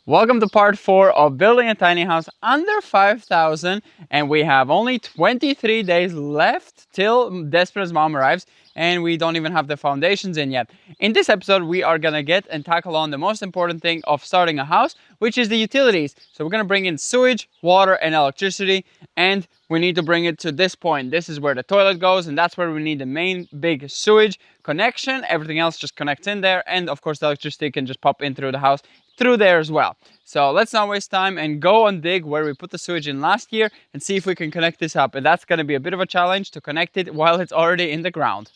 Welcome to part 4 of building a tiny house under 5,000, and we have only 23 days left till Despera's mom arrives, and we don't even have the foundations in yet. In this episode, we are gonna get and tackle on the most important thing of starting a house, which is the utilities. So we're gonna bring in sewage, water, and electricity, and we need to bring it to this point. This is where the toilet goes, and that's where we need the main big sewage connection. Everything else just connects in there, and of course the electricity can just pop in through the house through there as well. So let's not waste time and go and dig where we put the sewage in last year and see if we can connect this up. And that's going to be a bit of a challenge to connect it while it's already in the ground.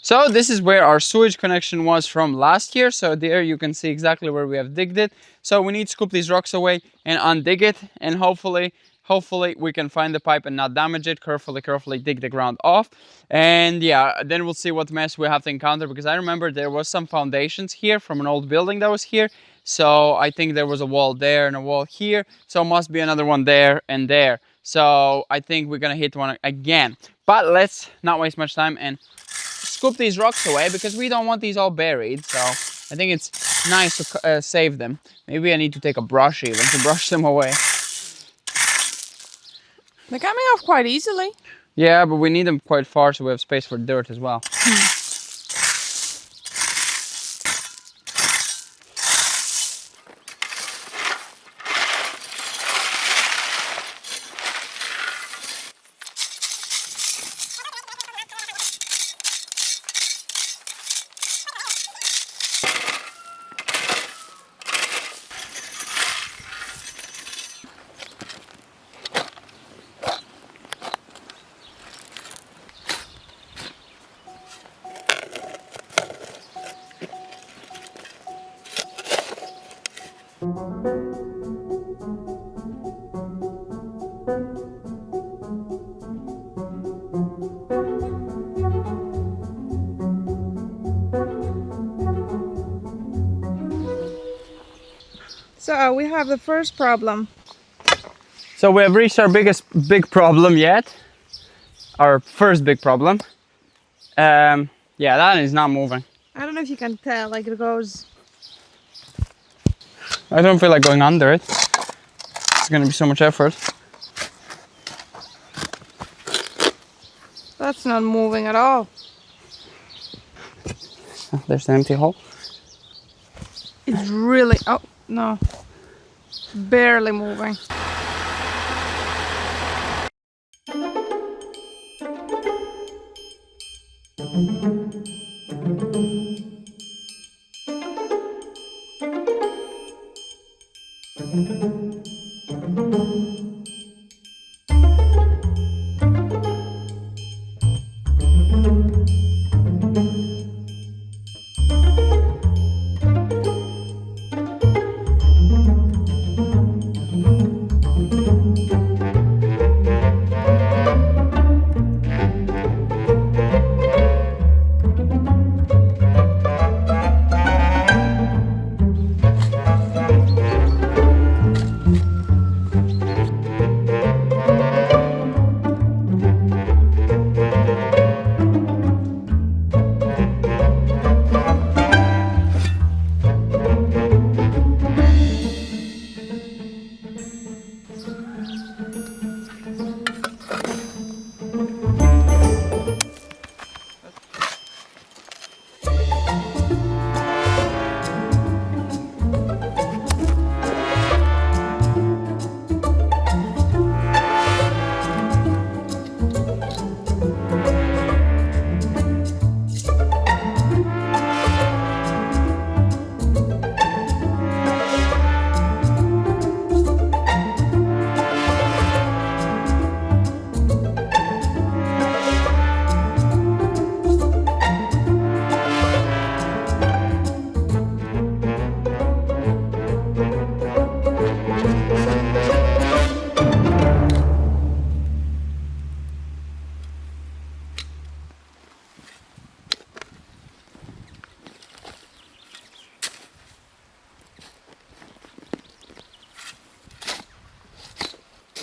So this is where our sewage connection was from last year. So there you can see exactly where we have digged it. So we need to scoop these rocks away and undig it, and hopefully we can find the pipe and not damage it. Carefully dig the ground off. And yeah, then we'll see what mess we have to encounter, because I remember there was some foundations here from an old building that was here. So I think there was a wall there and a wall here. So must be another one there and there. So I think we're gonna hit one again. But let's not waste much time and scoop these rocks away, because we don't want these all buried. So I think it's nice to save them. Maybe I need to take a brush even to brush them away. They're coming off quite easily. Yeah, but we need them quite far so we have space for dirt as well. So we have the first problem. So we have reached our big problem yet. Our first big problem. Yeah, that is not moving. I don't know if you can tell, like it goes. I don't feel like going under it. It's gonna be so much effort. That's not moving at all. Oh, there's the empty hole. It's really, oh no, barely moving.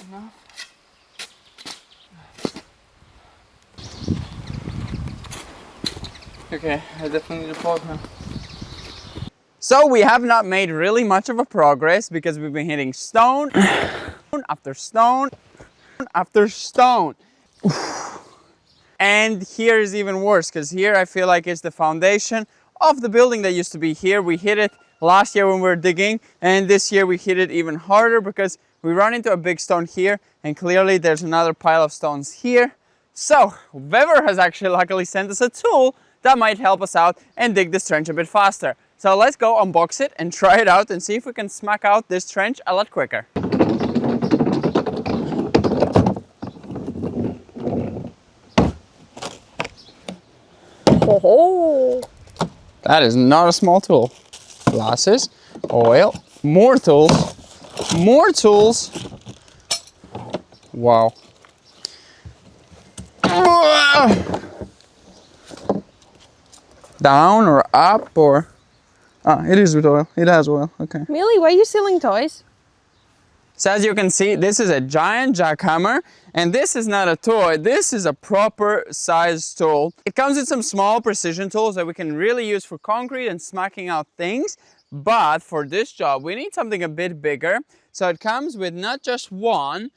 enough. Okay, I definitely need to pause now. So we have not made really much of a progress because we've been hitting stone after stone after stone. And here is even worse because here I feel like it's the foundation of the building that used to be here. We hit it last year when we were digging, and this year we hit it even harder because we run into a big stone here, and clearly there's another pile of stones here. So Weber has actually luckily sent us a tool that might help us out and dig this trench a bit faster. So let's go unbox it and try it out and see if we can smack out this trench a lot quicker. Oh, That is not a small tool. Glasses, oil, more tools, more tools. Wow. Down or up or... Ah, it is with oil. It has oil. Okay. Millie, why are you selling toys? So as you can see, this is a giant jackhammer, and this is not a toy, this is a proper size tool. It comes with some small precision tools that we can really use for concrete and smacking out things, but for this job we need something a bit bigger. So it comes with not just one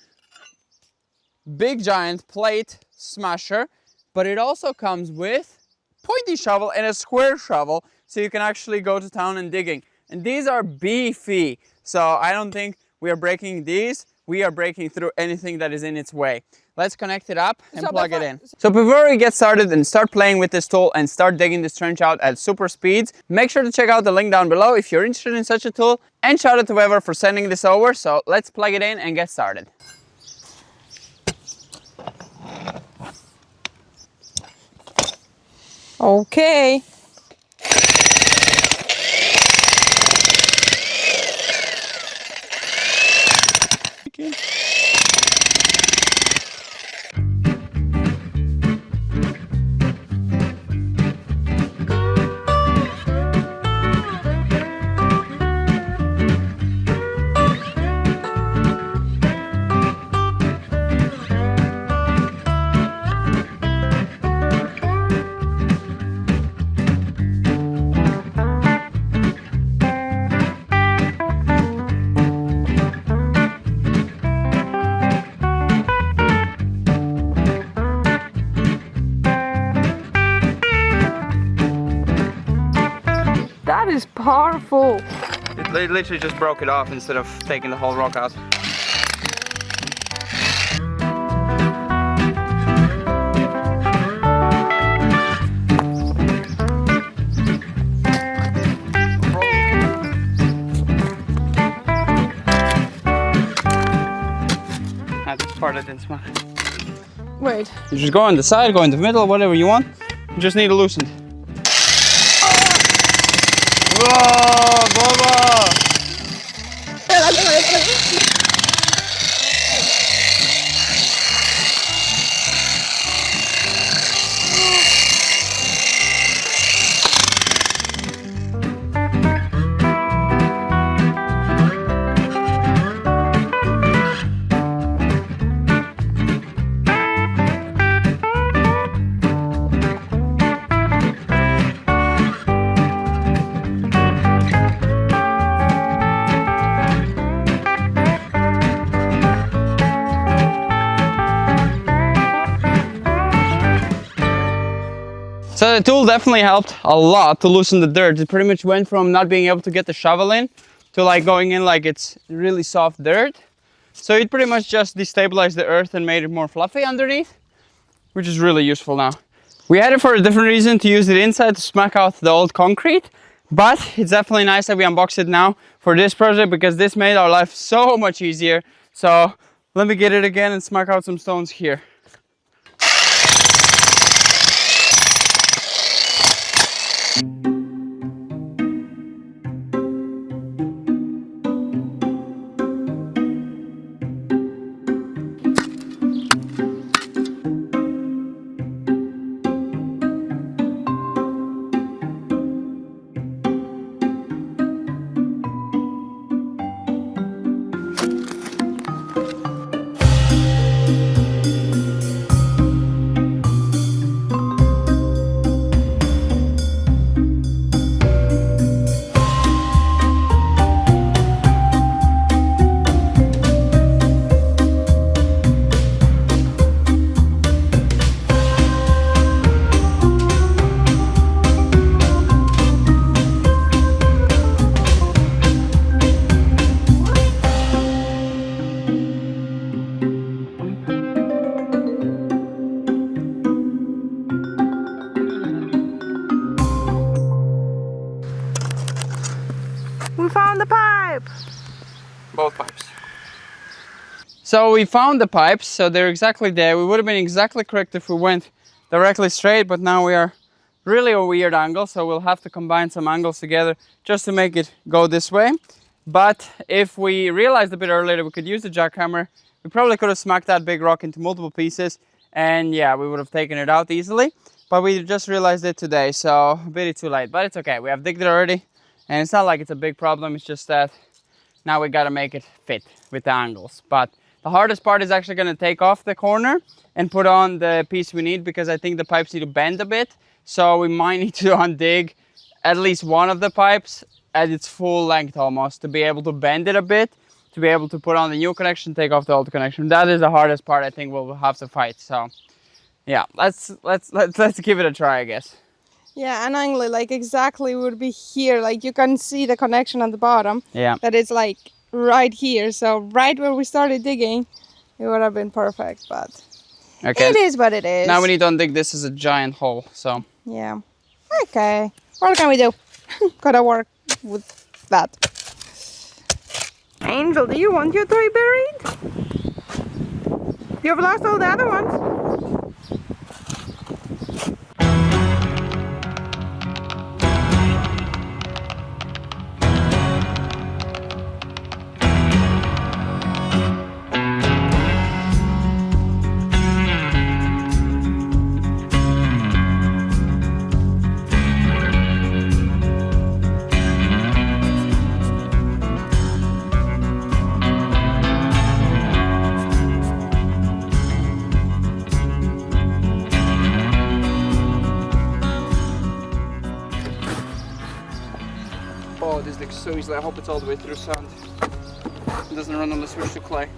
big giant plate smasher, but it also comes with pointy shovel and a square shovel, so you can actually go to town and digging. And these are beefy, so I don't think we are breaking these. We are breaking through anything that is in its way. Let's connect it up and plug it in. So before we get started and start playing with this tool and start digging this trench out at super speeds, make sure to check out the link down below if you're interested in such a tool, and shout out to Weber for sending this over. So let's plug it in and get started. Okay. That is powerful. It literally just broke it off instead of taking the whole rock out. This part I didn't smack. Wait. You just go on the side, go in the middle, whatever you want. You just need to loosen it. Whoa, Baba! So the tool definitely helped a lot to loosen the dirt. It pretty much went from not being able to get the shovel in to like going in like it's really soft dirt. So it pretty much just destabilized the earth and made it more fluffy underneath, which is really useful now. We had it for a different reason, to use it inside to smack out the old concrete, but it's definitely nice that we unboxed it now for this project because this made our life so much easier. So let me get it again and smack out some stones here. So we found the pipes, so they're exactly there. We would have been exactly correct if we went directly straight, but now we are really a weird angle, so we'll have to combine some angles together just to make it go this way. But if we realized a bit earlier that we could use the jackhammer, we probably could have smacked that big rock into multiple pieces, and yeah, we would have taken it out easily. But we just realized it today, so a bit too late. But it's okay, we have digged it already, and it's not like it's a big problem. It's just that now we gotta make it fit with the angles. But the hardest part is actually gonna take off the corner and put on the piece we need, because I think the pipes need to bend a bit. So we might need to undig at least one of the pipes at its full length almost, to be able to bend it a bit, to be able to put on the new connection, take off the old connection. That is the hardest part. I think we'll have to fight. So yeah, let's give it a try, I guess. Yeah, and angle like exactly would be here. Like you can see the connection at the bottom. Yeah. That is like right here. So right where we started digging, it would have been perfect. But okay, it is what it is. Now we need to undig this as a giant hole. So yeah. Okay. What can we do? Gotta work with that. Angel, do you want your toy buried? You've lost all the other ones. oh, this looks so easy. I hope it's all the way through sand. It doesn't run on the switch to clay.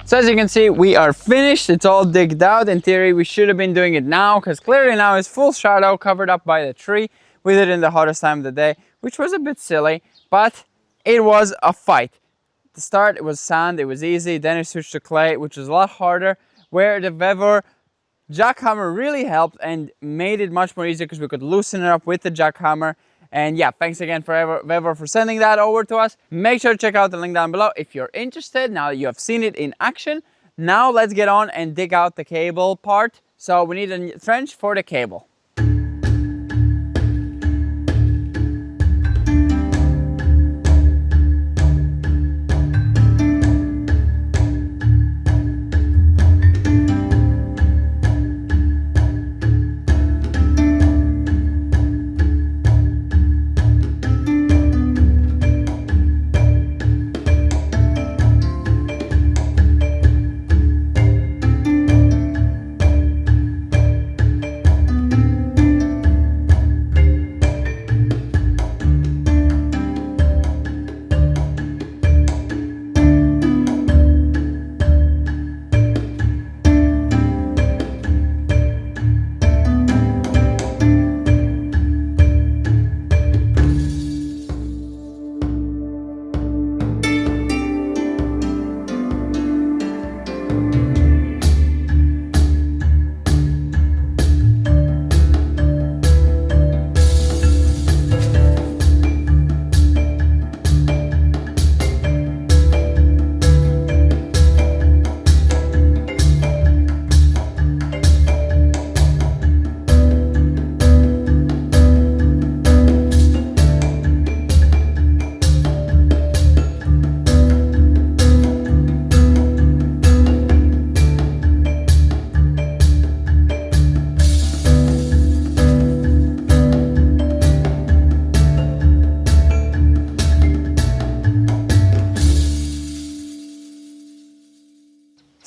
So as you can see, we are finished. It's all digged out. In theory, we should have been doing it now, because clearly now it's full shadow covered up by the tree. We did it in the hottest time of the day, which was a bit silly, but it was a fight. At the start, it was sand, it was easy. Then it switched to clay, which was a lot harder, where the Vevor jackhammer really helped and made it much more easier, because we could loosen it up with the jackhammer. And yeah, thanks again for Vevor for sending that over to us. Make sure to check out the link down below if you're interested. Now that you have seen it in action, now let's get on and dig out the cable part. So we need a trench for the cable.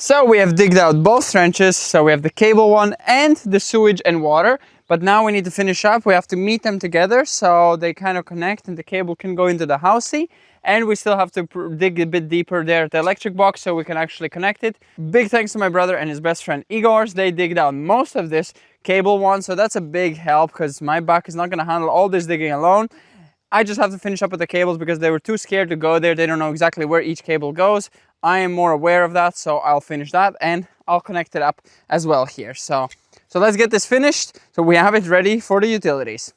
So we have digged out both trenches. So we have the cable one and the sewage and water. But now we need to finish up. We have to meet them together so they kind of connect and the cable can go into the housey. And we still have to dig a bit deeper there at the electric box so we can actually connect it. Big thanks to my brother and his best friend Igor's. They digged out most of this cable one. So that's a big help because my back is not going to handle all this digging alone. I just have to finish up with the cables because they were too scared to go there. They don't know exactly where each cable goes. I am more aware of that, so I'll finish that and I'll connect it up as well here. So let's get this finished so we have it ready for the utilities.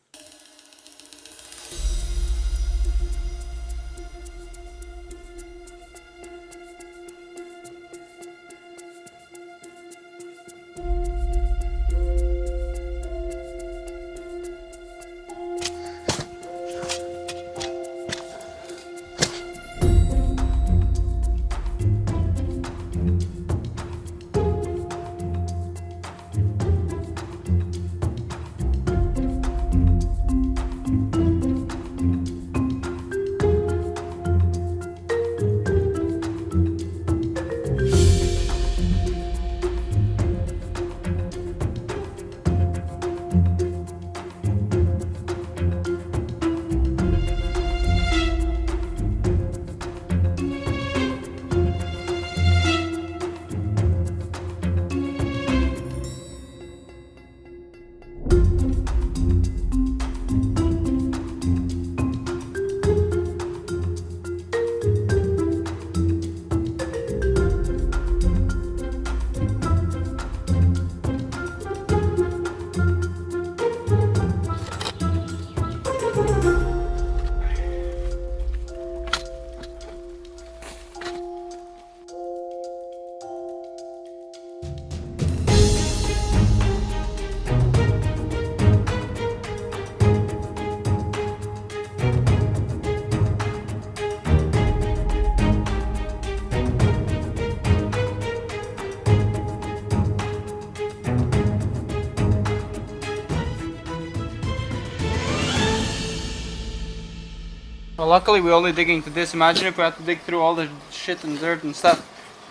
Well, luckily we're only digging to this. Imagine if we had to dig through all the shit and dirt and stuff,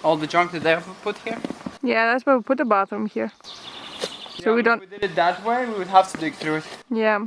all the junk that they have put here. Yeah, that's why we put the bathroom here. So yeah, we don't. If we did it that way, we would have to dig through it. Yeah.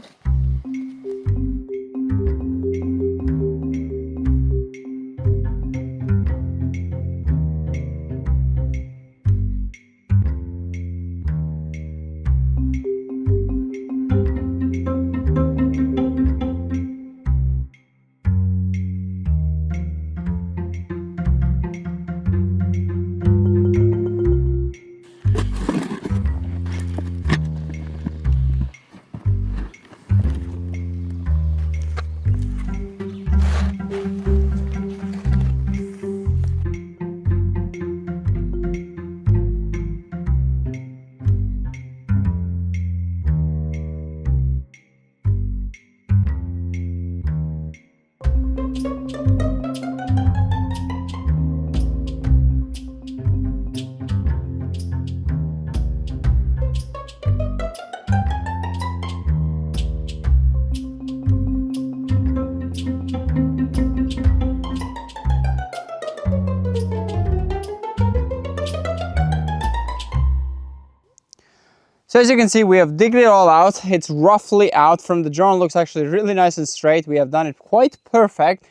So as you can see, we have digged it all out. It's roughly out from the drone. Looks actually really nice and straight. We have done it quite perfect.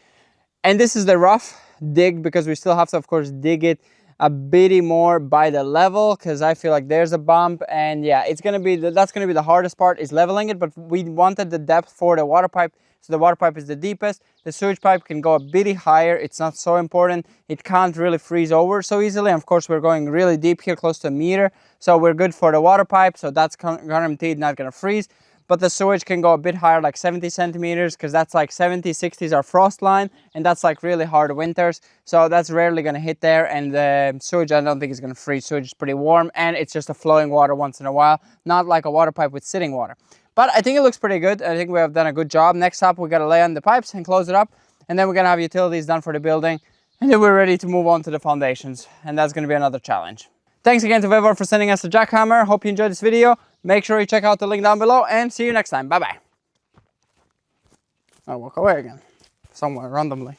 And this is the rough dig because we still have to, of course, dig it a bit more by the level because I feel like there's a bump. And yeah, it's gonna be that's gonna be the hardest part is leveling it. But we wanted the depth for the water pipe. So the water pipe is the deepest. The sewage pipe can go a bit higher. It's not so important. It can't really freeze over so easily. And of course, we're going really deep here, close to a meter. So we're good for the water pipe. So that's guaranteed not gonna freeze. But the sewage can go a bit higher, like 70 centimeters, because that's like 70, 60 is our frost line. And that's like really hard winters. So that's rarely gonna hit there. And the sewage, I don't think is gonna freeze. Sewage is pretty warm and it's just a flowing water once in a while, not like a water pipe with sitting water. But I think it looks pretty good. I think we have done a good job. Next up, we got to lay on the pipes and close it up. And then we're going to have utilities done for the building. And then we're ready to move on to the foundations. And that's going to be another challenge. Thanks again to Vevor for sending us the jackhammer. Hope you enjoyed this video. Make sure you check out the link down below. And see you next time. Bye-bye. I'll walk away again. Somewhere randomly.